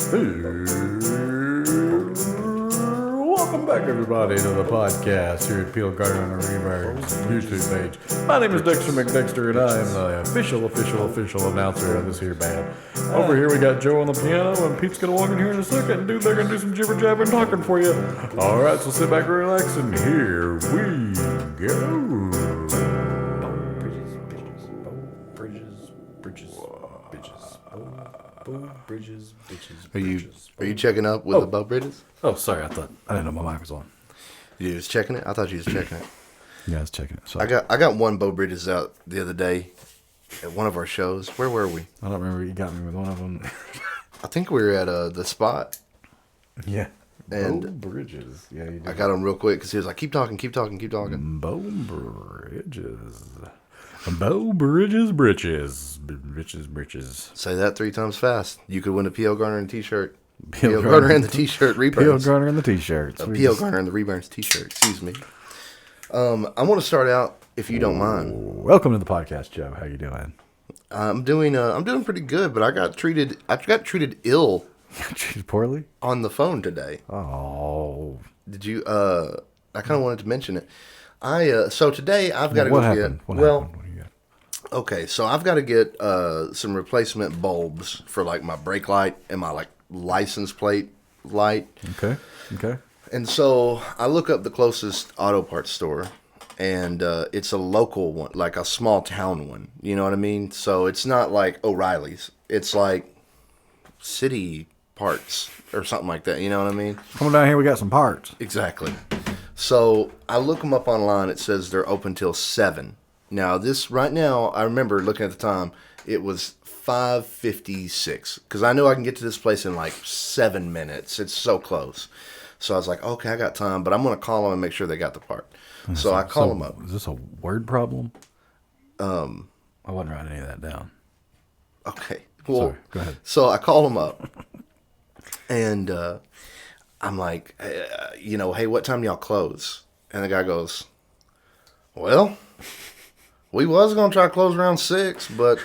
Welcome back, everybody, to the podcast here at Peel Garden and Reverse YouTube page. My name is Dexter McDexter, and I am the official announcer of this here band. Over here, we got Joe on the piano, and Pete's gonna walk in here in a second, and they're gonna do some jibber jabbering talking for you. All right, so sit back and relax, and here we go. Bridges, bitches. Are you checking up with the boat bridges? Oh, sorry. I didn't know my mic was on. You was checking it? I thought you was checking it. Yeah, I was checking it. Sorry. I got one boat bridges out the other day at one of our shows. Where were we? I don't remember. You got me with one of them. I think we were at the spot. Yeah. And Bow Bridges. Yeah, you did. I got him real quick because he was like, keep talking. Bow Bridges, britches. Say that 3 times fast. You could win a P.O. Garner and t-shirt. P.O. Garner and the t-shirt P.O. Reburns. Garner and the t-shirts. P.O. Garner and the Reburns t-shirt. Excuse me. I want to start out, if you don't mind. Welcome to the podcast, Joe. How you doing? I'm doing pretty good, but I got treated ill Treated poorly? on the phone today. Oh. Did you? I kind of wanted to mention it. So today I've got to What go happened? get. What Well, happened? What do you got? okay, so I've got to get some replacement bulbs for like my brake light and my like license plate light. Okay. And so I look up the closest auto parts store, and it's a local one, like a small town one. You know what I mean? So it's not like O'Reilly's. It's like city parts or something like that. You know what I mean? Come on down here. We got some parts. Exactly. So I look them up online. It says they're open till 7. Now right now, I remember looking at the time. It was 5:56 because I know I can get to this place in like 7 minutes. It's so close. So I was like, okay, I got time, but I'm gonna call them and make sure they got the part. So I call them up. Is this a word problem? I wasn't writing any of that down. Okay. Well, Sorry, go ahead. So I call them up, and I'm like, hey, what time do y'all close? And the guy goes, well, we was going to try to close around 6, but,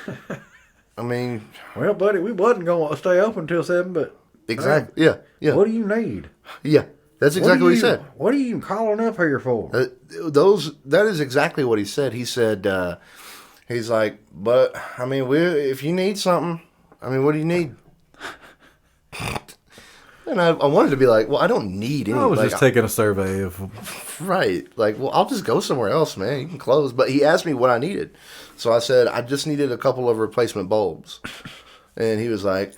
I mean. Well, buddy, we wasn't going to stay open until 7, but. Exactly. Yeah. What do you need? Yeah. That's exactly what he said. What are you calling up here for? That is exactly what he said. He said, he's like, but, I mean, if you need something, I mean, what do you need? And I wanted to be like, well, I don't need anything. I was just taking a survey of... Right. Like, well, I'll just go somewhere else, man. You can close. But he asked me what I needed. So I said, I just needed a couple of replacement bulbs. And he was like,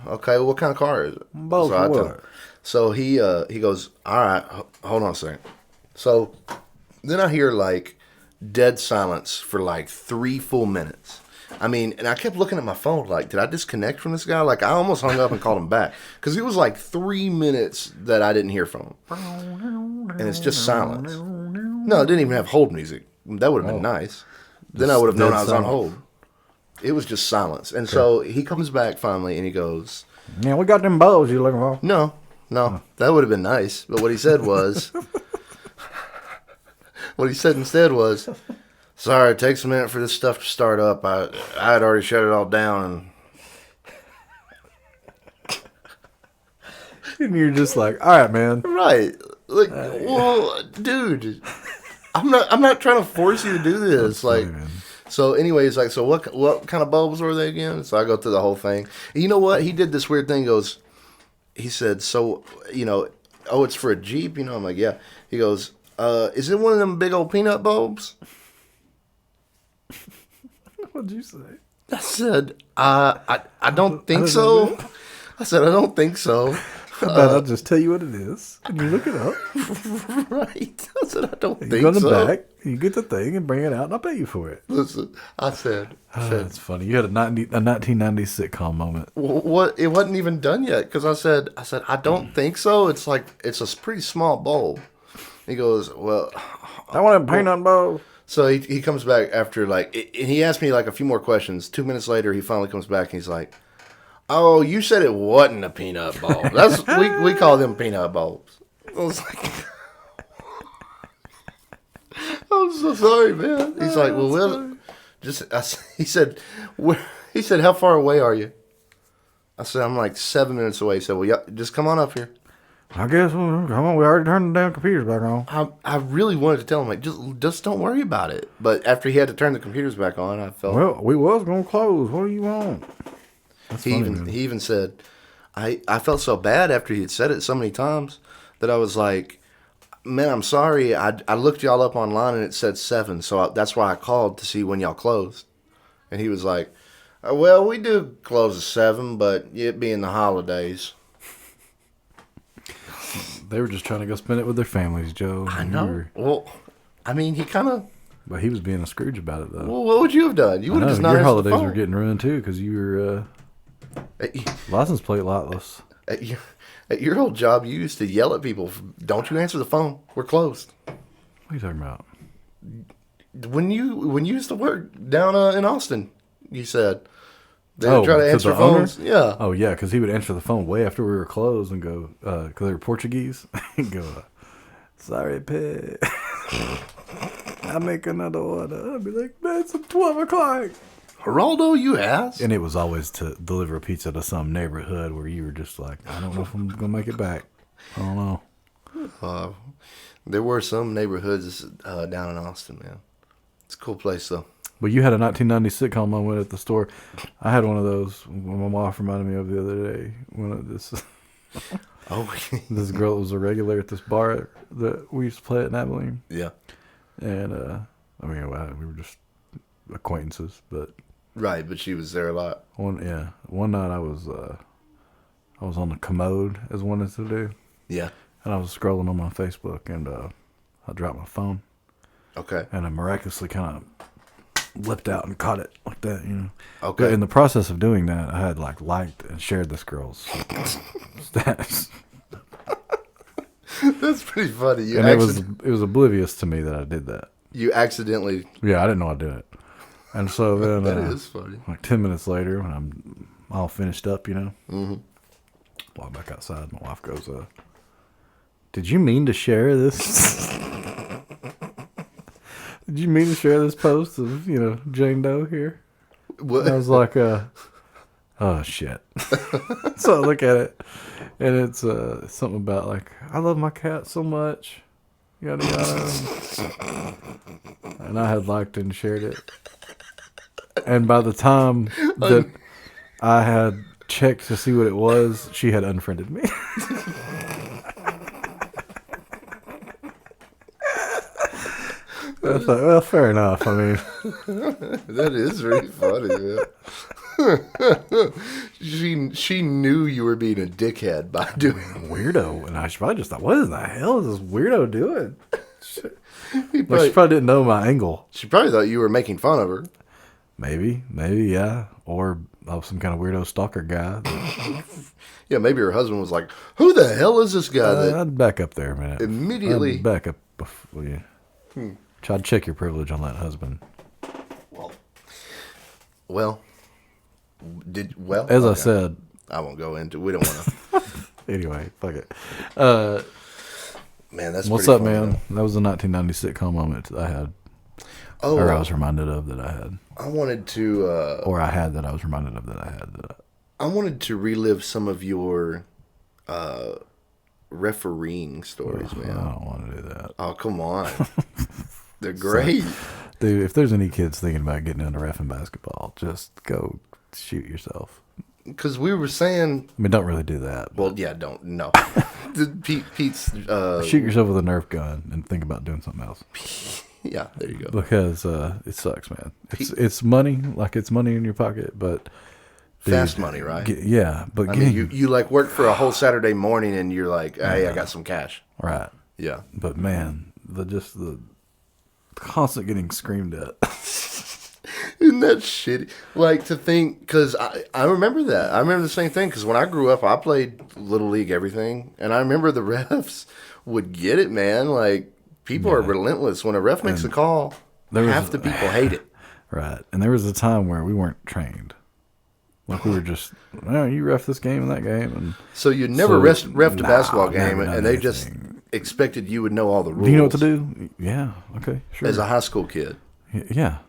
okay, well, what kind of car is it? Bulbs so for what? So he goes, all right, hold on a second. So then I hear, like, dead silence for, like, 3 full minutes. I mean, and I kept looking at my phone, like, did I disconnect from this guy? Like, I almost hung up and called him back. Because it was like 3 minutes that I didn't hear from him. And it's just silence. No, it didn't even have hold music. That would have been nice. Then I would have known I was on hold. It was just silence. And so he comes back finally, and he goes, yeah, we got them bulbs you looking for. No, that would have been nice. But what he said was, what he said instead was, sorry, it takes a minute for this stuff to start up. I had already shut it all down. And you're just like, all right, man. Right. Like, well, dude, I'm not trying to force you to do this. Like, funny, so anyways, like, so what kind of bulbs were they again? So I go through the whole thing. And you know what? He did this weird thing. He said, so, it's for a Jeep? I'm like, yeah. He goes, is it one of them big old peanut bulbs? What'd you say? I said, I don't think so. I said, I don't think so. I'll just tell you what it is. And you look it up. Right. I said, I don't You think go in the so. back, you get the thing and bring it out, and I'll pay you for it. Listen, I said, That's funny. You had a 1990 sitcom moment. what? It wasn't even done yet because I said, I don't think so. It's like, it's a pretty small bulb. He goes, well, I want a peanut bulb. so he comes back after and he asked me like a few more questions. 2 minutes later, he finally comes back and he's like, oh, you said it wasn't a peanut bulb. That's we call them peanut bulbs. I was like, I'm so sorry, man. He's like, well, he said, how far away are you? I said, I'm like 7 minutes away. He said, well, yeah, just come on up here. I guess, well, come on, we already turned the damn computers back on. I really wanted to tell him, like, just don't worry about it. But after he had to turn the computers back on, I felt... Well, we was going to close. What do you want? He even said, I felt so bad after he had said it so many times that I was like, man, I'm sorry. I looked y'all up online and it said 7, so that's why I called to see when y'all closed. And he was like, well, we do close at 7, but it being the holidays. They were just trying to go spend it with their families, Joe. I know. Well, I mean, he kind of... But he was being a Scrooge about it, though. Well, what would you have done? You would have just not your answered holidays the phone. were getting ruined, too, because you were license plate lightless. At your old job, you used to yell at people, don't you answer the phone. We're closed. What are you talking about? When you used to work down in Austin, you said... They would try to answer the phones. owner? Yeah. Oh, yeah, because he would answer the phone way after we were closed and go, because they were Portuguese, and go, sorry, pet. I make another order. I'd be like, man, it's 12 o'clock. Geraldo, you asked? And it was always to deliver a pizza to some neighborhood where you were just like, I don't know if I'm going to make it back. I don't know. There were some neighborhoods down in Austin, man. It's a cool place, though. But you had a 1990 sitcom I went at the store. I had one of those when my wife reminded me of the other day. This girl was a regular at this bar that we used to play at in Abilene. Yeah. And, we were just acquaintances, but... Right, but she was there a lot. One night I was on the commode, as one is to do. Yeah. And I was scrolling on my Facebook, and I dropped my phone. Okay. And I miraculously kind of lipped out and caught it like that, you know. Okay. But in the process of doing that, I had liked and shared this girl's status. That's pretty funny. It was oblivious to me that I did that. You accidentally... Yeah, I didn't know I did it. And so then... That is funny. Like 10 minutes later, when I'm all finished up, you know, walk back outside, my wife goes, did you mean to share this? Did you mean to share this post of, Jane Doe here? What? And I was like, oh, shit. So I look at it, and it's something about, like, I love my cat so much, yada, yada. And I had liked and shared it. And by the time that I had checked to see what it was, she had unfriended me. I thought, well, fair enough. I mean, that is very funny, man. She knew you were being a dickhead by doing weirdo, and I probably just thought, what in the hell is this weirdo doing? She probably didn't know my angle. She probably thought you were making fun of her. Maybe, yeah, or some kind of weirdo stalker guy. Yeah, maybe her husband was like, "Who the hell is this guy?" I'd back up there a minute. Immediately I'd back up before you. Try to check your privilege on that husband. Well, as I said, I won't go into. We don't want to. Anyway, fuck it. Man, that's what's pretty up, funny, man? though. That was a 1990 sitcom moment I had. Oh, or I was reminded of that I had. I wanted to. Or I had that I was reminded of that I had. I wanted to relive some of your refereeing stories, man. I don't want to do that. Oh, come on. They're great. Dude, if there's any kids thinking about getting into ref and basketball, just go shoot yourself. Because we were saying... I mean, don't really do that. Well, yeah, don't. No. Pete's... shoot yourself with a Nerf gun and think about doing something else. Yeah, there you go. Because it sucks, man. It's money, like it's money in your pocket, but... Fast money, right? Yeah, but I mean, you like work for a whole Saturday morning and you're like, hey, I got some cash. Right. Yeah. But man, the constant getting screamed at. Isn't that shitty? Like to think, because I remember that. I remember the same thing because when I grew up, I played Little League everything. And I remember the refs would get it, man. Like people are relentless. When a ref makes a call, half the people hate it. Right. And there was a time where we weren't trained. Like we were just, you ref this game and that game. And so you never refed a basketball game and they just expected you would know all the rules. Do you know what to do? Yeah. Okay. Sure. As a high school kid. Yeah.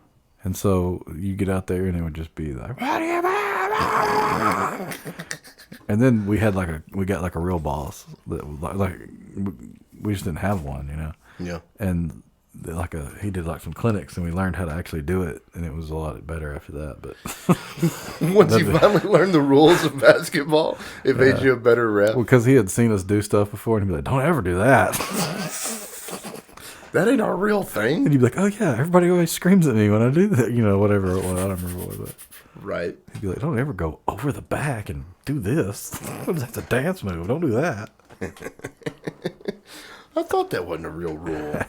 And so you get out there and it would just be like, what do you And then we got like a real boss that like we just didn't have one, you know. Yeah. And he did like some clinics, and we learned how to actually do it, and it was a lot better after that. But Once you finally learned the rules of basketball, it made you a better ref. because he had seen us do stuff before, and he'd be like, "Don't ever do that." That ain't our real thing. And you'd be like, "Oh yeah, everybody always screams at me when I do that," you know, whatever it was. I don't remember what it was. Right. He'd be like, "Don't ever go over the back and do this. That's a dance move. Don't do that." I thought that wasn't a real rule.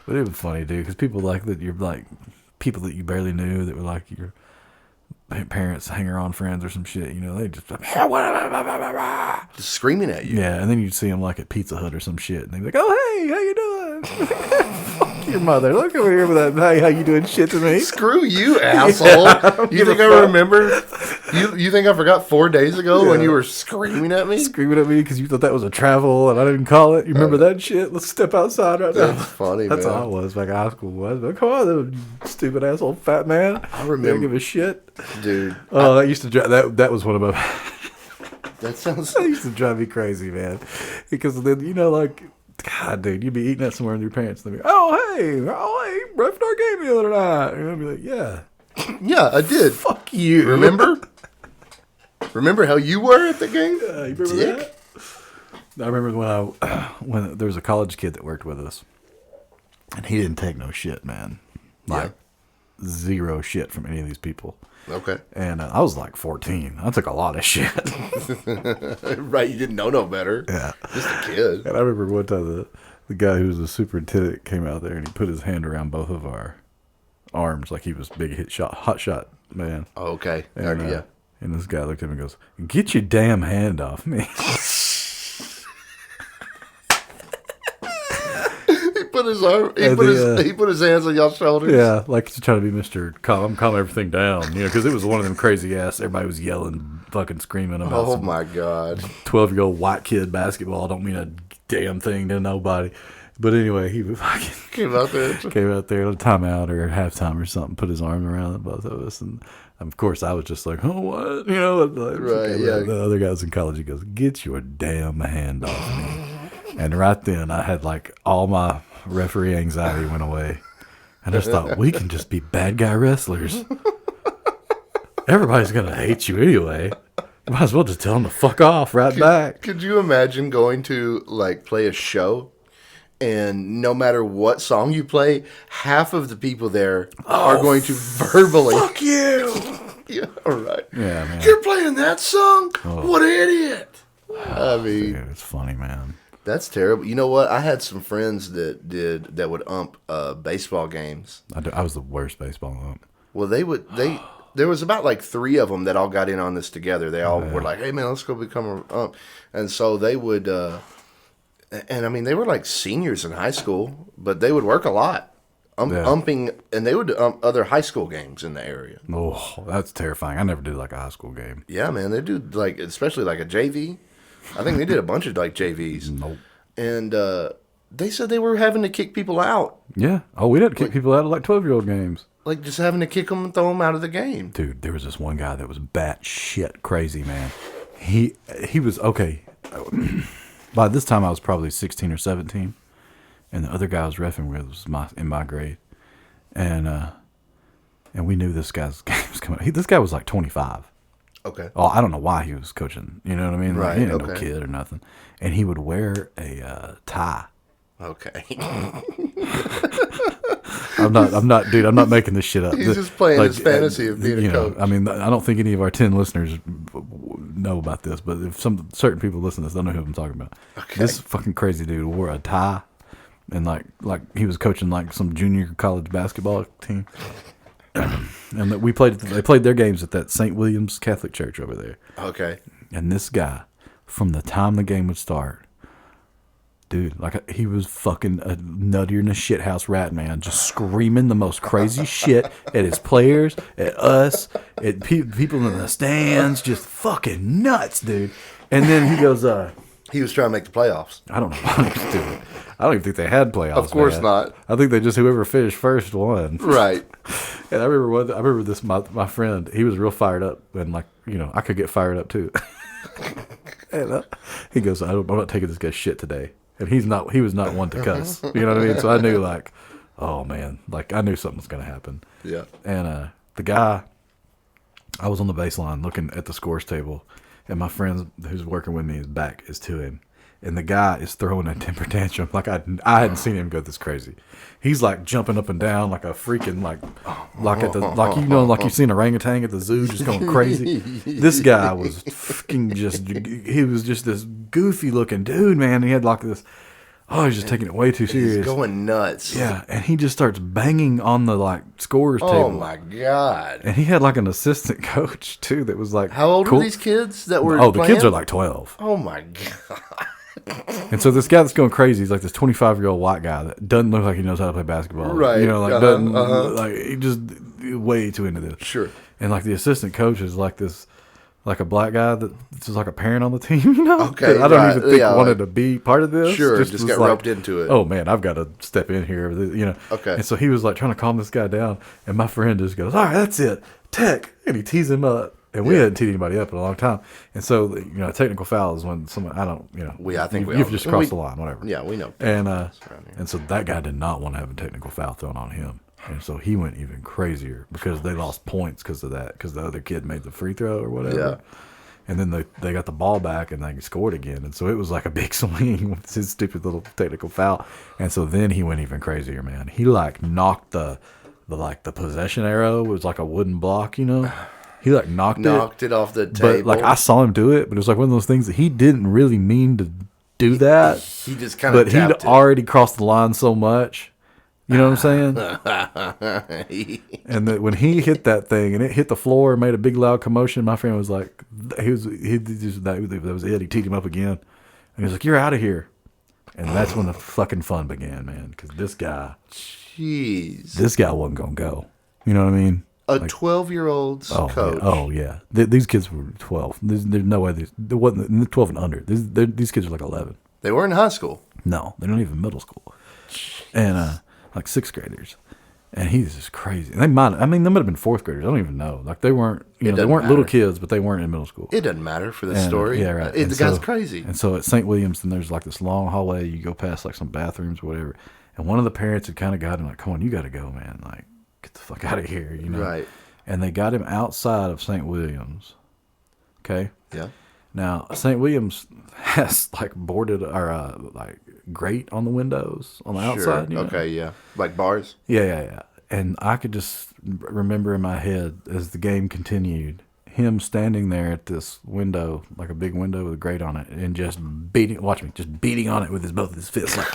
But it was funny, dude, because people like that. You're like people that you barely knew that were like your parents, hanger-on friends or some shit. You know, they just Just screaming at you. yeah. And then you'd see them like at Pizza Hut or some shit, and they'd be like, "Oh hey, how you doing?" Fuck your mother. Look over here with that. Hey, how you doing? Shit to me. Screw you, asshole. You think I remember? You think I forgot 4 days ago when you were screaming at me? Screaming at me because you thought that was a travel and I didn't call it. You remember that shit? Let's step outside right now. That's funny, That's man. all I was back in high school. Was like, come on, you stupid asshole fat man. I remember- Don't give a shit. Dude, Oh, that used to drive. That was one of my. that sounds... That used to drive me crazy, man. Because then like, God, dude, you'd be eating that somewhere with your parents, and they'd be, oh hey, ref our game the other night, and I'd be like, yeah, Yeah, I did. fuck you. Remember? Remember how you were at the game? You remember Dick? that? I remember when there was a college kid that worked with us, and he didn't take no shit, man. Like zero shit from any of these people. Okay. And I was like 14. I took a lot of shit. Right, you didn't know no better. Yeah. Just a kid. And I remember one time the guy who was the superintendent came out there and he put his hand around both of our arms like he was big hot shot man. Oh, okay. And, Yeah. and this guy looked at him and goes, "Get your damn hand off me." He put his arm. He put his hands on y'all's shoulders. Yeah, like to try to be Mr. Calm everything down, you know, because it was one of them crazy ass. Everybody was yelling, fucking screaming about Oh some my God. 12-year-old white kid basketball. Don't mean a damn thing to nobody. But anyway, he fucking Came out there. came out there at a timeout or halftime or something, put his arm around both of us, and of course I was just like, "Oh, what?" You know, like, Right, yeah. The other guy was in college. He goes, "Get your damn hand off me!" And right then, I had like all my referee anxiety went away, and I just thought, we can just be bad guy wrestlers. Everybody's gonna hate you anyway. Might as well just tell them to fuck off right back. Could you imagine going to like play a show, and no matter what song you play, half of the people there are going to verbally Fuck you! Yeah, all right. Yeah, man. You're playing that song? What an idiot! I mean, Dude, it's funny, man. that's terrible. You know what? I had some friends that would ump baseball games. I was the worst baseball ump. Well, there was about like 3 of them that all got in on this together. They all were like, "Hey man, let's go become a ump." And so they would, and I mean, they were like seniors in high school, but they would work a lot, umping, and they would ump other high school games in the area. Oh, that's terrifying. I never did like a high school game. Yeah, man, they do like, especially like a JV. I think they did a bunch of like JVs. Nope. And they said they were having to kick people out, Yeah. Oh, we didn't kick people out of like 12-year-old games. like just having to kick them and throw them out of the game. Dude, there was this one guy that was batshit crazy, man. He was okay. By this time, I was probably 16 or 17, and the other guy I was reffing with was in my grade, and we knew this guy's game was coming. This guy was like 25. Okay. Oh, I don't know why he was coaching. You know what I mean? Like, Right, he ain't no okay. kid or nothing, and he would wear a tie. Okay. I'm not, dude. I'm not making this shit up. He's just playing his fantasy of being a coach. I mean, I don't think any of our 10 listeners know about this, but if some certain people listen to this, they'll know who I'm talking about. Okay. This fucking crazy dude wore a tie, and like he was coaching like some junior college basketball team, and that they played their games at that St. William's Catholic Church over there. Okay. And this guy, from the time the game would start, dude, like he was fucking a nuttier than a shithouse rat, man, just screaming the most crazy shit at his players, at us, at people in the stands, just fucking nuts, dude. And then he goes, He was trying to make the playoffs. I don't know why he was doing it. I don't even think they had playoffs. Of course man. not. I think they just whoever finished first won. Right. And I remember this. My friend, he was real fired up, and like I could get fired up too. And he goes, I'm not taking this guy's shit today. And he was not one to cuss. You know what I mean? So I knew like, oh man, like I knew something was gonna happen. Yeah. And the guy, I was on the baseline looking at the scores table, and my friend who's working with me, his back is to him, and the guy is throwing a temper tantrum like I hadn't seen him go this crazy. He's like jumping up and down like a freaking like you've seen an orangutan at the zoo just going crazy. This guy was fucking he was just this goofy looking dude, man. He had like this. Oh, he's just taking it way too serious. He's going nuts. Yeah, and he just starts banging on the like scores table. Oh my god! And he had like an assistant coach too that was like, how old cool. were these kids that were? Oh, the playing? kids are like 12. Oh my god! And so this guy that's going crazy, he's like this 25-year-old white guy that doesn't look like he knows how to play basketball. Right? Doesn't like he just way too into this. Sure. And like the assistant coach is like this. Like a black guy that's just like a parent on the team, Okay, that I don't even think wanted to be part of this. Sure, just got like, roped into it. Oh man, I've got to step in here, Okay. And so he was like trying to calm this guy down, and my friend just goes, "All right, that's it, tech," and he tees him up, and we hadn't teed anybody up in a long time, and so a technical foul is when someone you've just crossed the line, whatever. Yeah, we know. And so that guy did not want to have a technical foul thrown on him. And so he went even crazier because they lost points because of that, because the other kid made the free throw or whatever. Yeah. And then they got the ball back and they scored again. And so it was like a big swing with his stupid little technical foul. And so then he went even crazier, man. He like knocked the possession arrow. It was like a wooden block, He like knocked it off the table. But like I saw him do it, but it was like one of those things that he didn't really mean to do that. He just kind of But he'd already crossed the line so much. You know what I'm saying? And that when he hit that thing and it hit the floor and made a big loud commotion, my friend was like, that was it. He teed him up again, and he was like, "You're out of here." And that's when the fucking fun began, man. Because this guy wasn't gonna go. You know what I mean? A 12-year-old's coach. Oh yeah. These kids were 12. There's no way. There wasn't 12 and under. These kids are like 11. They were in high school. No, they're not even middle school. And like sixth graders, and he's just crazy. And they might have been fourth graders. I don't even know. Like they weren't, they weren't little kids, but they weren't in middle school. It doesn't matter for the story. Yeah, right. The guy's crazy. And so at St. Williams, then there's like this long hallway. You go past like some bathrooms or whatever. And one of the parents had kind of got him like, "Come on, you got to go, man. Like, get the fuck out of here," Right. And they got him outside of St. Williams. Okay. Yeah. Now St. Williams has like boarded or like grate on the windows on the outside. Okay, yeah. Like bars? Yeah. And I could just remember in my head as the game continued, him standing there at this window, like a big window with a grate on it, and just beating on it with both his fists. Like,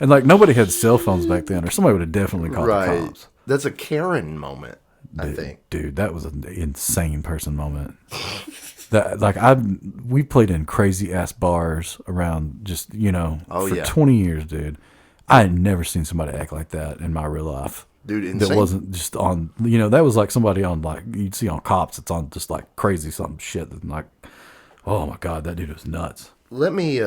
and like nobody had cell phones back then, or somebody would have definitely called the cops. That's a Karen moment, I think. Dude, that was an insane person moment. We played in crazy ass bars around just, for 20 years, dude. I had never seen somebody act like that in my real life. Dude, insane. That wasn't just on, that was like somebody on like, you'd see on Cops. It's on just like crazy something shit. That like, oh my God, that dude was nuts. Let me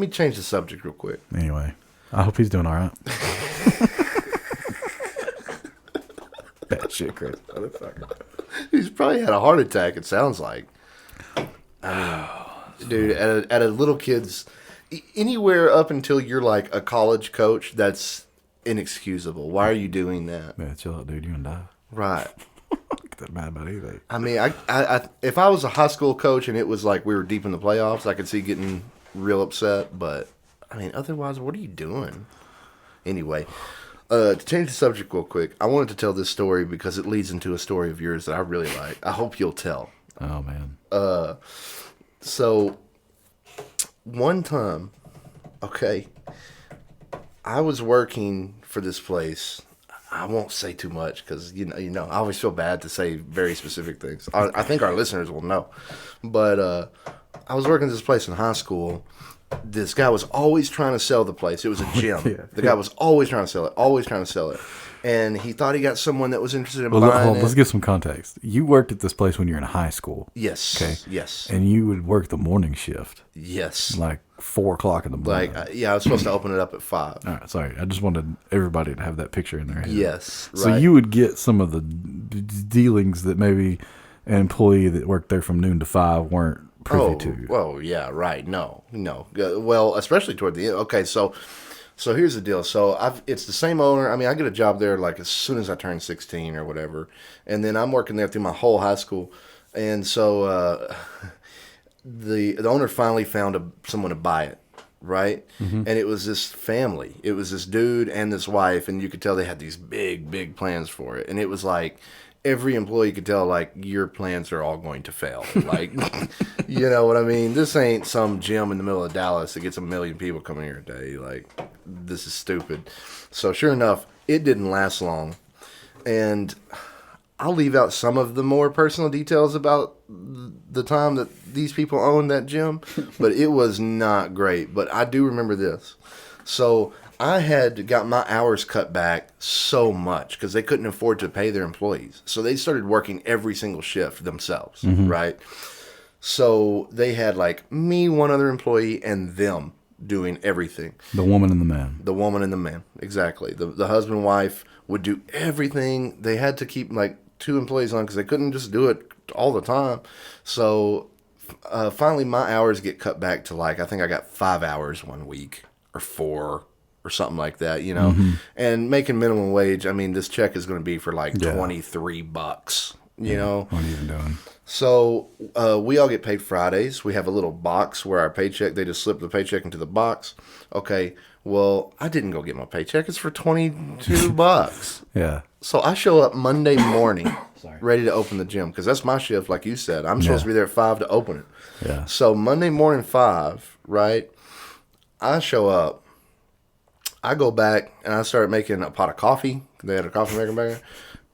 change the subject real quick. Anyway, I hope he's doing all right. Bad shit, Chris. He's probably had a heart attack, it sounds like. I mean, dude, at a little kid's, anywhere up until you're like a college coach, that's inexcusable. Why are you doing that? Yeah, chill out, dude. You gonna die. Right. Get that mad about anything. I mean, I if I was a high school coach and it was like we were deep in the playoffs, I could see getting real upset. But, I mean, otherwise, what are you doing? Anyway. To change the subject real quick, I wanted to tell this story because it leads into a story of yours that I really like. I hope you'll tell. Oh, man. So, one time, okay, I was working for this place. I won't say too much because, I always feel bad to say very specific things. I think our listeners will know. But I was working at this place in high school. This guy was always trying to sell the place. It was a gym. The guy was always trying to sell it, and he thought he got someone that was interested in Well, buying it. let's give some context. You worked at this place when you were in high school. Yes. Okay. Yes. And you would work the morning shift, Yes. like 4 o'clock in the morning. Like, I was supposed to open it up at 5. All right, sorry. I just wanted everybody to have that picture in their head. Yes. So right. you would get some of the dealings that maybe an employee that worked there from noon to 5 weren't privy to. Well, yeah, right. No. Well, especially toward the end. Okay, so here's the deal. So it's the same owner. I mean, I get a job there like as soon as I turn 16 or whatever, and then I'm working there through my whole high school, and so the owner finally found someone to buy it, right? And it was this family. It was this dude and this wife, and you could tell they had these big plans for it, and it was like. Every employee could tell, like, your plans are all going to fail. Like, you know what I mean? This ain't some gym in the middle of Dallas that gets 1 million people coming here a day. Like, this is stupid. So, sure enough, it didn't last long. And I'll leave out some of the more personal details about the time that these people owned that gym, but it was not great. But I do remember this. So I had got my hours cut back so much because they couldn't afford to pay their employees. So they started working every single shift themselves, right? So they had like me, one other employee, and them doing everything. The woman and the man. The woman and the man, exactly. The husband and wife would do everything. They had to keep like 2 employees on because they couldn't just do it all the time. So finally my hours get cut back to like, I think I got 5 hours one week or 4 or something like that, you know, and making minimum wage. I mean, this check is going to be for like $23, you know. What are you even doing? So we all get paid Fridays. We have a little box where our paycheck, they just slip the paycheck into the box. Okay, well, I didn't go get my paycheck. It's for $22. Yeah. So I show up Monday morning ready to open the gym because that's my shift, like you said. I'm supposed to be there at 5 to open it. Yeah. So Monday morning 5, right, I show up. I go back and I start making a pot of coffee. They had a coffee maker back there.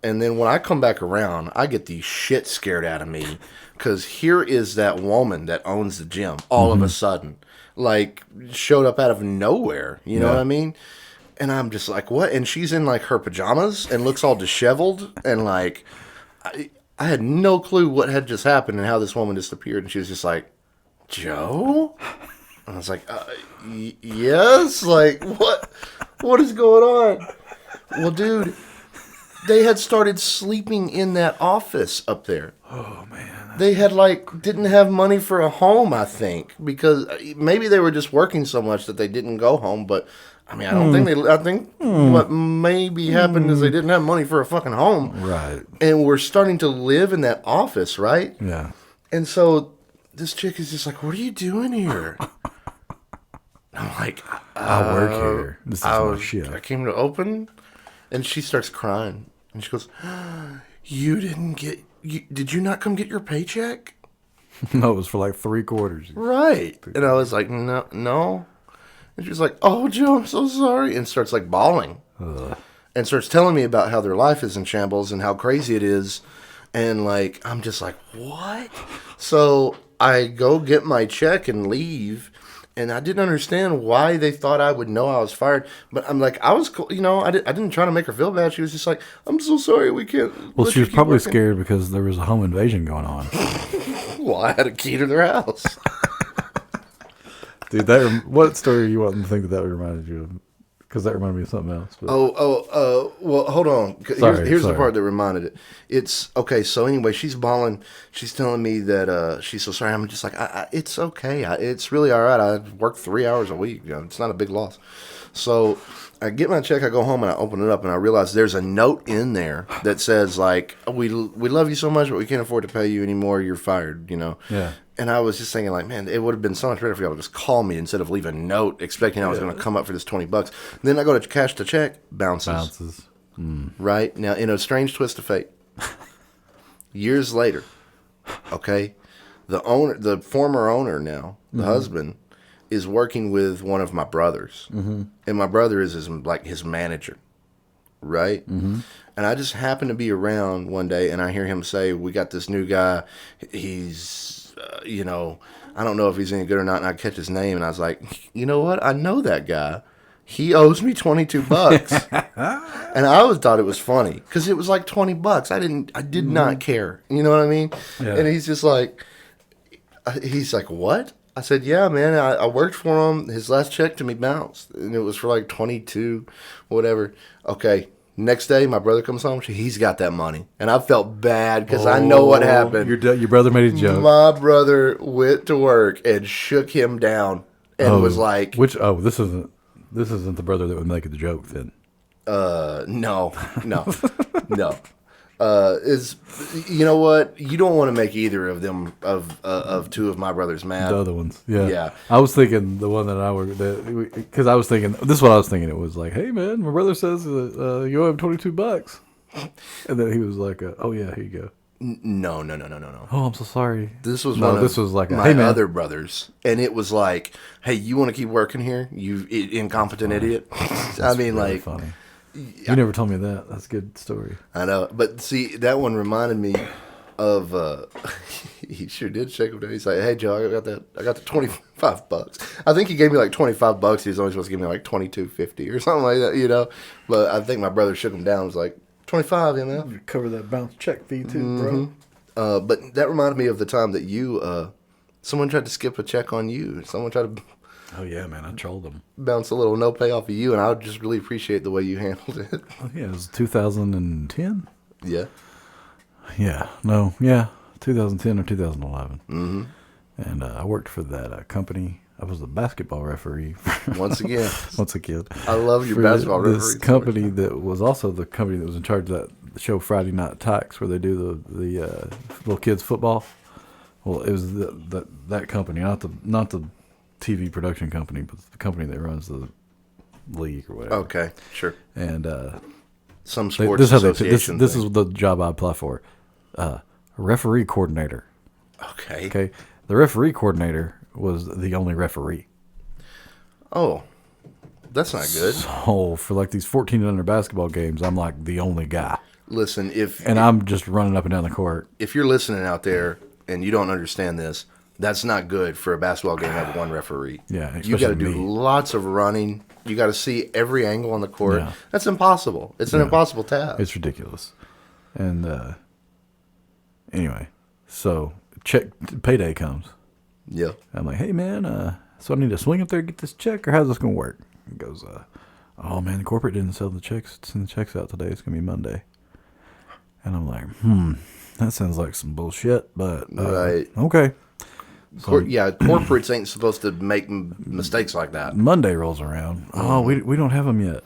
And then when I come back around, I get the shit scared out of me because here is that woman that owns the gym all of a sudden, like showed up out of nowhere. You know what I mean? And I'm just like, what? And she's in like her pajamas and looks all disheveled. And like, I had no clue what had just happened and how this woman disappeared. And she was just like, Joe? And I was like, yes? Like, what is going on? Well, dude, they had started sleeping in that office up there. Oh, man. They had, like, didn't have money for a home, I think, because maybe they were just working so much that they didn't go home. But, I mean, I think what maybe happened is they didn't have money for a fucking home. Right. And we're starting to live in that office, right? Yeah. And so this chick is just like, what are you doing here? I'm like, I work here. This is my shit. I came to open. And she starts crying. And she goes, did you not come get your paycheck? No, it was for like 3 quarters. Right. And I was like, no. And she's like, oh, Joe, I'm so sorry. And starts like bawling. And starts telling me about how their life is in shambles and how crazy it is. And like, I'm just like, what? So I go get my check and leave. And I didn't understand why they thought I would know I was fired. But I'm like, I was, you know, I didn't try to make her feel bad. She was just like, I'm so sorry, we can't. Well, she was probably scared because there was a home invasion going on. Well, I had a key to their house. Dude, what story you want to think that reminded you of? Because that reminded me of something else. But. Well, hold on. Here's the part that reminded it. It's, okay, so anyway, she's bawling. She's telling me that she's so sorry. I'm just like, it's okay. It's really all right. I work 3 hours a week. You know, it's not a big loss. So I get my check. I go home and I open it up and I realize there's a note in there that says, like, we love you so much, but we can't afford to pay you anymore. You're fired, you know? Yeah. And I was just thinking, like, man, it would have been so much better for y'all to just call me instead of leave a note expecting I was going to come up for this $20. Then I go to cash the check, bounces. Right? Now, in a strange twist of fate, years later, okay, the former owner now, the husband, is working with one of my brothers. And my brother is his manager. Right? And I just happened to be around one day and I hear him say, we got this new guy. He's... you know, I don't know if he's any good or not, and I catch his name, and I was like, you know what? I know that guy. he owes me $22. And I always thought it was funny because it was like $20. I did not care. You know what I mean? Yeah. And he's like, what? I said, yeah, man, I worked for him. His last check to me bounced, and it was for like 22, whatever. Okay. Next day, my brother comes home. He's got that money. And I felt bad because I know what happened. Your brother made a joke. My brother went to work and shook him down and was like... This isn't the brother that would make the joke then. No. You know what? You don't want to make either of them of two of my brothers mad. The other ones, yeah. Yeah. I was thinking the one that because I was thinking this is what I was thinking. It was like, hey man, my brother says that you owe him $22, and then he was like, oh yeah, here you go. No. Oh, I'm so sorry. This was was like my other brothers, and it was like, hey, you want to keep working here, you incompetent idiot? I mean, really like, funny. You never told me that. That's a good story. I know, but see, that one reminded me of. He sure did shake him down. He's like, "Hey, Joe, I got the $25. I think he gave me like $25. He was only supposed to give me like $22.50 or something like that, you know. But I think my brother shook him down. And was like, $25, you know. Cover that bounce check fee too, bro. But that reminded me of the time that you, someone tried to skip a check on you. Someone tried to. Oh yeah, man, I trolled them. Bounce a little no pay off of you, and I would just really appreciate the way you handled it. Oh, yeah, it was 2010. Yeah. Yeah. No. Yeah. 2010 or 2011. Mm-hmm. And I worked for that company. I was the basketball referee. Once again. I love your basketball referee. This company that was also the company that was in charge of that show Friday Night Tykes, where they do the little kids football. Well, it was that company, not the TV production company, but the company that runs the league or whatever. Okay, sure. And some sports association. This is the job I apply for. Referee coordinator. Okay. The referee coordinator was the only referee. Oh, that's not good. So for like these 14 and under basketball games, I'm like the only guy. Listen, I'm just running up and down the court. If you're listening out there and you don't understand this, that's not good for a basketball game to have one referee. Yeah, you got to do lots of running. You got to see every angle on the court. Yeah. That's impossible. It's an impossible task. It's ridiculous. And anyway, so payday comes. Yeah. I'm like, hey man, so I need to swing up there and get this check, or how's this gonna work? He goes, oh man, the corporate didn't send the checks out today. It's gonna be Monday. And I'm like, that sounds like some bullshit, but right. Okay. So, corporates ain't supposed to make mistakes like that. Monday rolls around. Oh, we don't have them yet.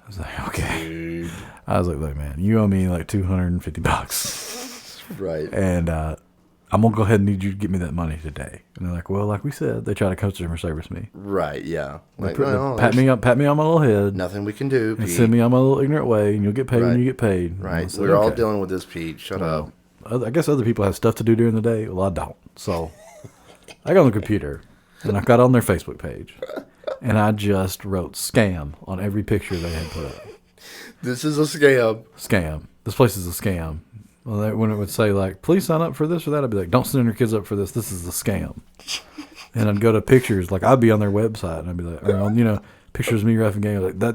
I was like, okay. Dude. I was like, look, man, you owe me like $250. Right. And I'm going to go ahead and need you to get me that money today. And they're like, well, like we said, they try to customer service me. Right, yeah. Like, pat me on my little head. Nothing we can do, Pete. And send me on my little ignorant way, and you'll get paid when you get paid. Right. We're all dealing with this, Pete. Shut up. I guess other people have stuff to do during the day. Well, I don't. So I got on the computer, and I got on their Facebook page, and I just wrote scam on every picture they had put up. This is a scam. Scam. This place is a scam. Well, when it would say, like, please sign up for this or that, I'd be like, don't send your kids up for this. This is a scam. And I'd go to pictures. Like, I'd be on their website, and I'd be like, pictures of me reffing game. Like, I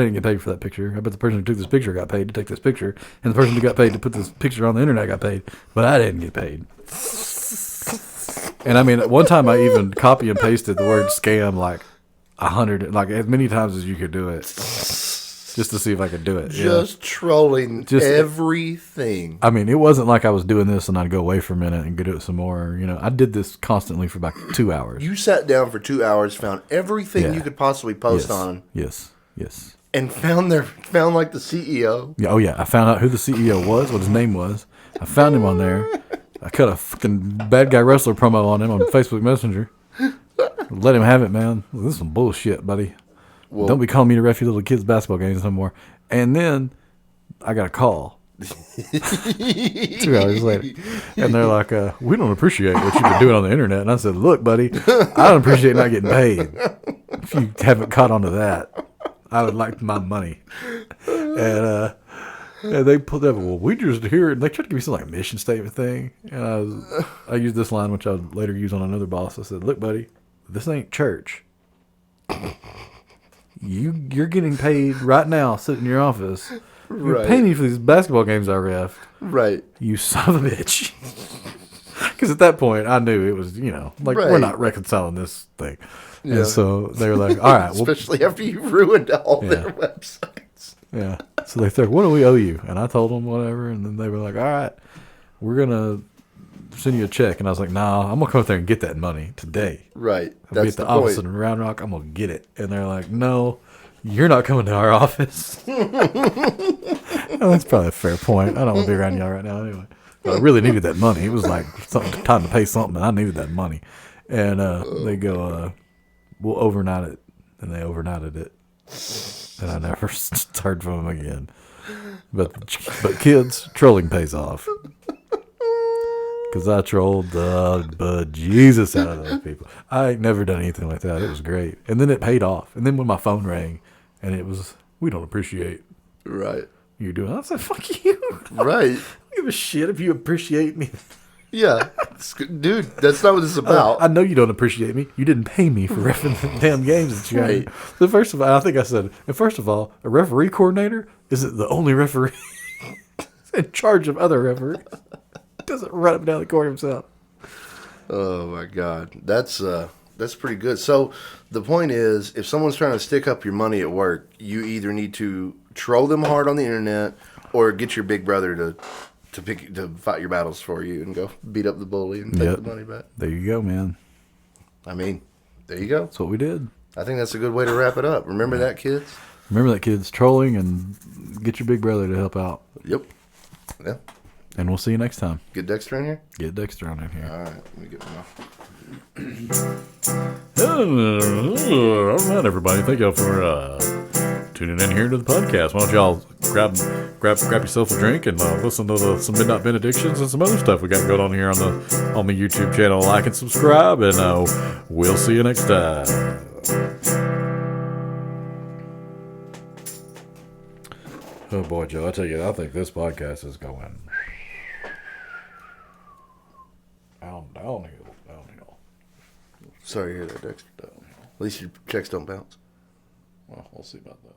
didn't get paid for that picture. I bet the person who took this picture got paid to take this picture, and the person who got paid to put this picture on the internet got paid, but I didn't get paid. And I mean, one time I even copy and pasted the word scam like 100, like as many times as you could do it, just to see if I could do it. Just trolling everything. I mean, it wasn't like I was doing this and I'd go away for a minute and go do it some more. I did this constantly for about 2 hours. You sat down for 2 hours, found everything you could possibly post on. Yes. And found like the CEO. Yeah. Oh yeah. I found out who the CEO was, what his name was. I found him on there. I cut a fucking bad guy wrestler promo on him on Facebook Messenger. Let him have it, man. This is some bullshit, buddy. Well, don't be calling me to ref your little kids' basketball games no more. And then I got a call 2 hours later. And they're like, we don't appreciate what you've been doing on the internet. And I said, look, buddy, I don't appreciate not getting paid. If you haven't caught on to that, I would like my money. And they put that, well, we just hear it. And they tried to give me some like mission statement thing. And I used this line, which I would later use on another boss. I said, look, buddy, this ain't church. you're getting paid right now, sitting in your office. You're Right. paying me for these basketball games I ref. Right. You son of a bitch. Because at that point, I knew it was, like, we're Right. not reconciling this thing. Yeah. And so they were like, all right, well, Especially after you ruined all their websites. yeah. So they said, what do we owe you? And I told them whatever. And then they were like, all right, we're going to send you a check. And I was like, nah, I'm going to come up there and get that money today. Right. I'll be at That's the the office point. in Round Rock. I'm going to get it. And they're like, no, you're not coming to our office. Well, that's probably a fair point. I don't want to be around y'all right now anyway. But I really needed that money. It was like time to pay something, and I needed that money. And they go, we'll overnight it. And they overnighted it. And I never heard from them again. But kids, trolling pays off. Because I trolled the bejesus out of those people. I ain't never done anything like that. It was great. And then it paid off. And then when my phone rang, and it was, we don't appreciate Right. you doing it. I was like, fuck you. Right. I don't give a shit if you appreciate me. Yeah. Dude, that's not what this is about. I know you don't appreciate me. You didn't pay me for reffing the damn games that you Right. had. So first of all, I think I said, and first of all, a referee coordinator isn't the only referee in charge of other referees. Doesn't run up and down the court himself. Oh my God, that's pretty good. So the point is, if someone's trying to stick up your money at work, you either need to troll them hard on the internet, or get your big brother to fight your battles for you and go beat up the bully and take Yep. the money back. There you go, man. I mean, there you go. That's what we did. I think that's a good way to wrap it up. Remember that, kids? Remember that, kids. Trolling, and get your big brother to help out. Yep. Yeah. And we'll see you next time. Get Dexter in here. Get Dexter on in here. All right. Let me get my. All right, everybody. Thank y'all for tuning in here to the podcast. Why don't y'all grab yourself a drink and listen to some Midnight Benedictions and some other stuff we got going on here on the YouTube channel. Like and subscribe, and we'll see you next time. Oh boy, Joe, I tell you, I think this podcast is going downhill. Sorry to hear that, Dexter. At least your checks don't bounce. Well, we'll see about that.